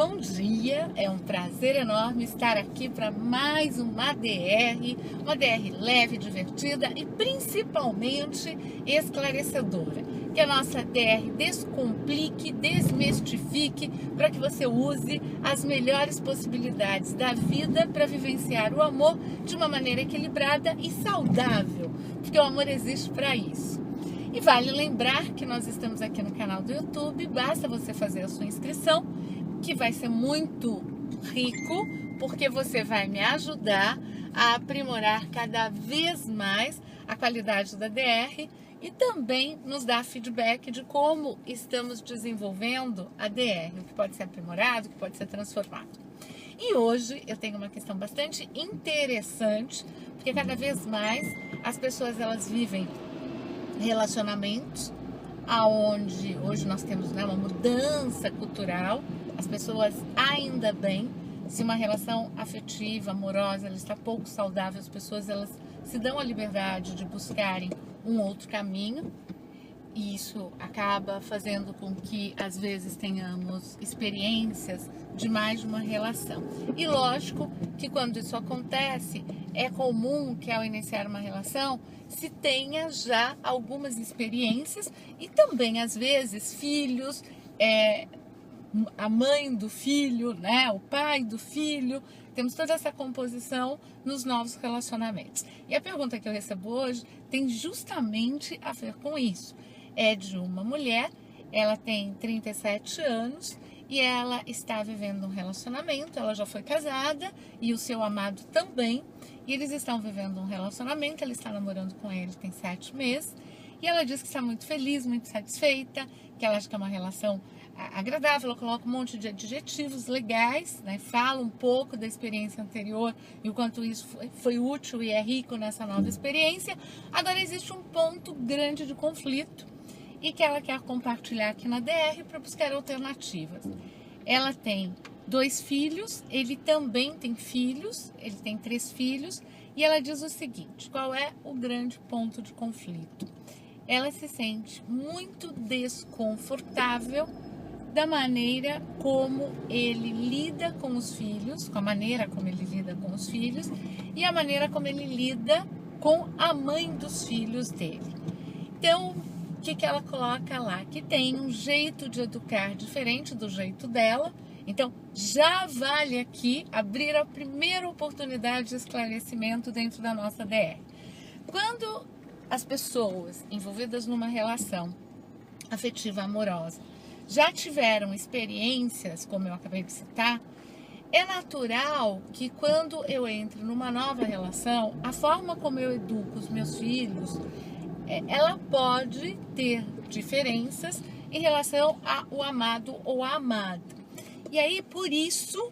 bom dia, é um prazer enorme estar aqui para mais uma DR leve, divertida e principalmente esclarecedora. Que a nossa DR descomplique, desmistifique, para que você use as melhores possibilidades da vida para vivenciar o amor de uma maneira equilibrada e saudável, porque o amor existe para isso. E vale lembrar que nós estamos aqui no canal do YouTube, basta você fazer a sua inscrição, que vai ser muito rico, porque você vai me ajudar a aprimorar cada vez mais a qualidade da DR e também nos dar feedback de como estamos desenvolvendo a DR, o que pode ser aprimorado, o que pode ser transformado. E hoje eu tenho uma questão bastante interessante, porque cada vez mais as pessoas elas vivem relacionamentos aonde hoje nós temos uma mudança cultural. As pessoas, ainda bem, se uma relação afetiva, amorosa, ela está pouco saudável, as pessoas elas se dão a liberdade de buscarem um outro caminho, e isso acaba fazendo com que às vezes tenhamos experiências de mais de uma relação. E lógico que quando isso acontece, é comum que ao iniciar uma relação se tenha já algumas experiências e também às vezes filhos, a mãe do filho, né, o pai do filho, temos toda essa composição nos novos relacionamentos. E a pergunta que eu recebo hoje tem justamente a ver com isso. É de uma mulher, ela tem 37 anos e ela está vivendo um relacionamento, ela já foi casada e o seu amado também, e eles estão vivendo um relacionamento, ela está namorando com ele tem 7 meses, e ela diz que está muito feliz, muito satisfeita, que ela acha que é uma relação agradável, ela coloca um monte de adjetivos legais, né? Fala um pouco da experiência anterior e o quanto isso foi útil e é rico nessa nova experiência. Agora existe um ponto grande de conflito e que ela quer compartilhar aqui na DR para buscar alternativas. Ela tem 2 filhos, ele também tem filhos, ele tem 3 filhos, e ela diz o seguinte: qual é o grande ponto de conflito? Ela se sente muito desconfortável da maneira como ele lida com os filhos, com a maneira como ele lida com os filhos e a maneira como ele lida com a mãe dos filhos dele. Então, o que ela coloca lá? Que tem um jeito de educar diferente do jeito dela. Então, já vale aqui abrir a primeira oportunidade de esclarecimento dentro da nossa DR. Quando as pessoas envolvidas numa relação afetiva amorosa já tiveram experiências, como eu acabei de citar, é natural que quando eu entro numa nova relação, a forma como eu educo os meus filhos, ela pode ter diferenças em relação ao amado ou à amada. E aí, por isso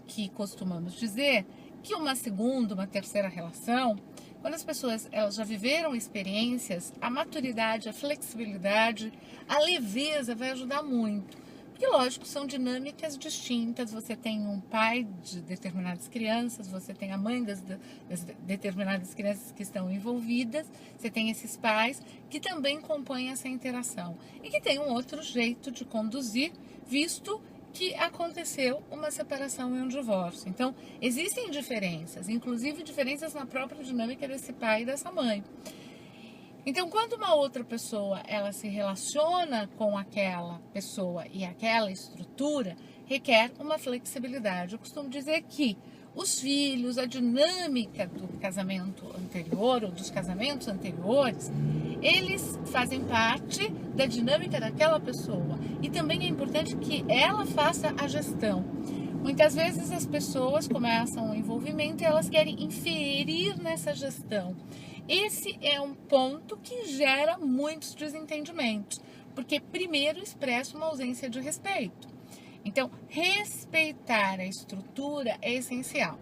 que costumamos dizer que uma segunda, uma terceira relação, quando as pessoas elas já viveram experiências, a maturidade, a flexibilidade, a leveza vai ajudar muito. Porque, lógico, são dinâmicas distintas. Você tem um pai de determinadas crianças, você tem a mãe das determinadas crianças que estão envolvidas, você tem esses pais que também compõem essa interação e que tem um outro jeito de conduzir, visto que aconteceu uma separação e um divórcio. Então, existem diferenças, inclusive diferenças na própria dinâmica desse pai e dessa mãe. Então, quando uma outra pessoa ela se relaciona com aquela pessoa e aquela estrutura, requer uma flexibilidade. Eu costumo dizer que os filhos, a dinâmica do casamento anterior ou dos casamentos anteriores, eles fazem parte da dinâmica daquela pessoa e também é importante que ela faça a gestão. Muitas vezes as pessoas começam o envolvimento e elas querem inferir nessa gestão. Esse é um ponto que gera muitos desentendimentos, porque primeiro expressa uma ausência de respeito. Então, respeitar a estrutura é essencial.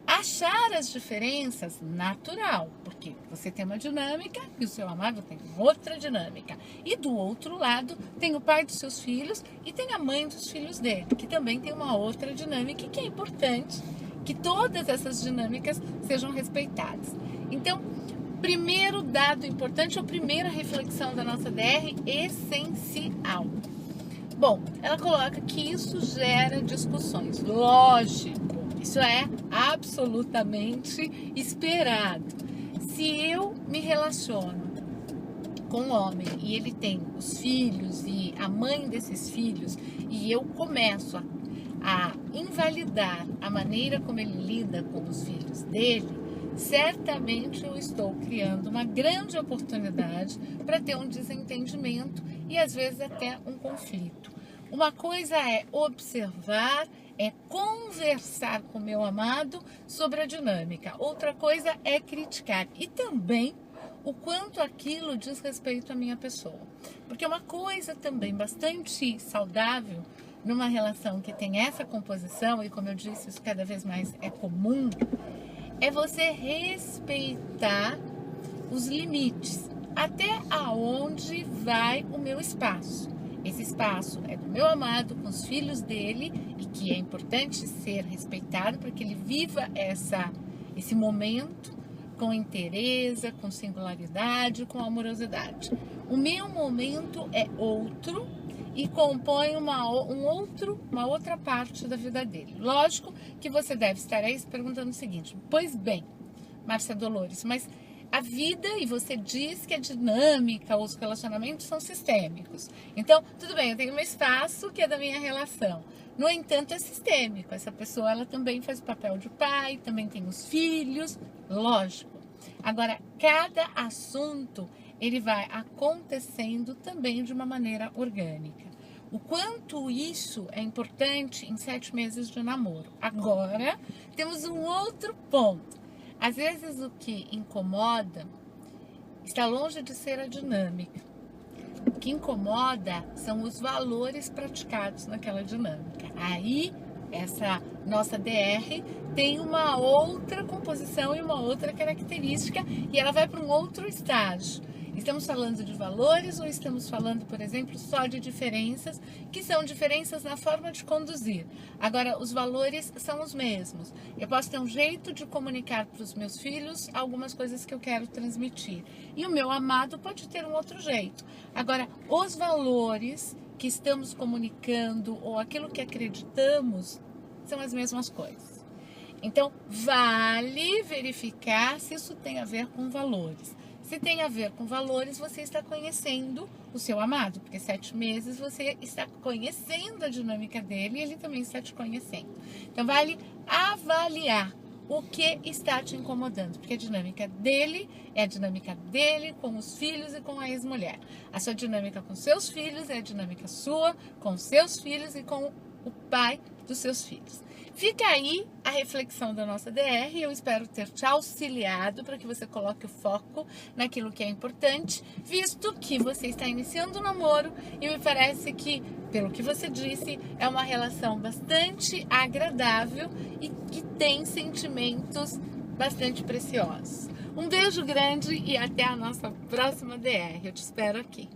Achar as diferenças, natural, porque você tem uma dinâmica e o seu amado tem outra dinâmica. E do outro lado, tem o pai dos seus filhos e tem a mãe dos filhos dele, que também tem uma outra dinâmica e que é importante que todas essas dinâmicas sejam respeitadas. Então, primeiro dado importante, ou primeira reflexão da nossa DR, essencial. Bom, ela coloca que isso gera discussões. Lógico, isso é absolutamente esperado. Se eu me relaciono com um homem e ele tem os filhos e a mãe desses filhos e eu começo a invalidar a maneira como ele lida com os filhos dele, certamente eu estou criando uma grande oportunidade para ter um desentendimento e às vezes até um conflito. Uma coisa é observar, é conversar com meu amado sobre a dinâmica. Outra coisa é criticar e também o quanto aquilo diz respeito à minha pessoa. Porque uma coisa também bastante saudável numa relação que tem essa composição, e como eu disse, isso cada vez mais é comum, é você respeitar os limites, até aonde vai o meu espaço. Esse espaço é do meu amado com os filhos dele e que é importante ser respeitado para que ele viva esse momento com inteireza, com singularidade, com amorosidade. O meu momento é outro e compõe uma outra parte da vida dele. Lógico que você deve estar aí se perguntando o seguinte: pois bem, Márcia Dolores, mas a vida, e você diz que a dinâmica, os relacionamentos são sistêmicos. Então, tudo bem, eu tenho um espaço que é da minha relação. No entanto, é sistêmico. Essa pessoa, ela também faz o papel de pai, também tem os filhos, lógico. Agora, cada assunto, ele vai acontecendo também de uma maneira orgânica. O quanto isso é importante em 7 meses de namoro. Agora, temos um outro ponto. Às vezes o que incomoda está longe de ser a dinâmica. O que incomoda são os valores praticados naquela dinâmica. Aí, essa nossa DR tem uma outra composição e uma outra característica e ela vai para um outro estágio. Estamos falando de valores ou estamos falando, por exemplo, só de diferenças, que são diferenças na forma de conduzir. Agora, os valores são os mesmos. Eu posso ter um jeito de comunicar para os meus filhos algumas coisas que eu quero transmitir. E o meu amado pode ter um outro jeito. Agora, os valores que estamos comunicando ou aquilo que acreditamos são as mesmas coisas. Então, vale verificar se isso tem a ver com valores. Se tem a ver com valores, você está conhecendo o seu amado, porque 7 meses você está conhecendo a dinâmica dele e ele também está te conhecendo. Então, vale avaliar o que está te incomodando, porque a dinâmica dele é a dinâmica dele com os filhos e com a ex-mulher. A sua dinâmica com seus filhos é a dinâmica sua com seus filhos e com o pai dos seus filhos. Fica aí a reflexão da nossa DR. Eu espero ter te auxiliado para que você coloque o foco naquilo que é importante, visto que você está iniciando o namoro e me parece que, pelo que você disse, é uma relação bastante agradável e que tem sentimentos bastante preciosos. Um beijo grande e até a nossa próxima DR. Eu te espero aqui.